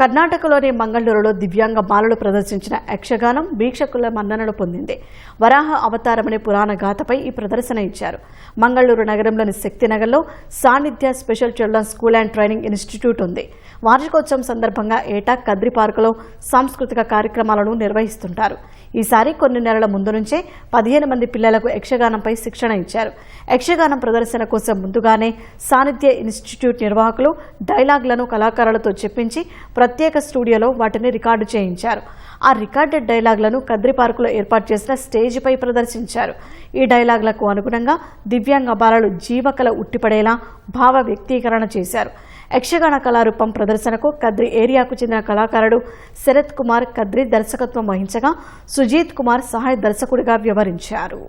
కర్ణాటకలోని మంగళూరులో దివ్యాంగ బాలలు ప్రదర్శించిన యక్షగానం వీక్షకుల మన్ననలు పొందింది. వరాహ అవతారమనే పురాణ గాథపై ఈ ప్రదర్శన ఇచ్చారు. మంగళూరు నగరంలోని శక్తినగర్లో Sannidhya special children's school and training institute ఉంది. వార్షికోత్సవం సందర్భంగా ఏటా కద్రి పార్కులో సాంస్కృతిక కార్యక్రమాలను నిర్వహిస్తుంటారు. ఈసారి కొన్ని నెలల ముందు నుంచే 15 మంది పిల్లలకు యక్షగానంపై శిక్షణ ఇచ్చారు. యక్షగానం ప్రదర్శన కోసం ముందుగానే సాన్నిధ్య ఇన్స్టిట్యూట్ నిర్వాహకులు డైలాగ్లను కళాకారులతో చెప్పించి ప్రత్యేక స్టూడియోలో వాటిని రికార్డు చేయించారు. ఆ రికార్డెడ్ డైలాగ్లను కద్రి పార్కులో ఏర్పాటు చేసిన స్టేజిపై ప్రదర్శించారు. ఈ డైలాగ్లకు అనుగుణంగా దివ్యాంగ బాలలు జీవకళ ఉట్టిపడేలా భావ వ్యక్తీకరణ చేశారు. యక్షగాన కళారూపం ప్రదర్శనకు కద్రి ఏరియాకు చెందిన కళాకారుడు శరత్ కుమార్ కద్రి దర్శకత్వం వహించగా సుజీత్ కుమార్ సహాయ దర్శకుడిగా వ్యవహరించారు.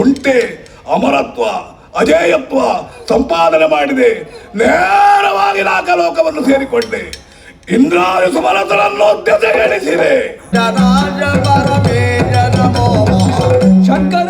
ಉಂಟೆ ಅಮರತ್ವ ಅಜೇಯತ್ವ ಸಂಪಾದನೆ ಮಾಡಿದೆ. ನೇರವಾಗಿ ನಾಗಲೋಕವನ್ನು ಸೇರಿಕೊಂಡೆ. ಇಂದ್ರಾಯ ಸುಮನತನನ್ನು ತ್ಯಜೆಗಳಿಸಿದೆ. ಶಂಕರ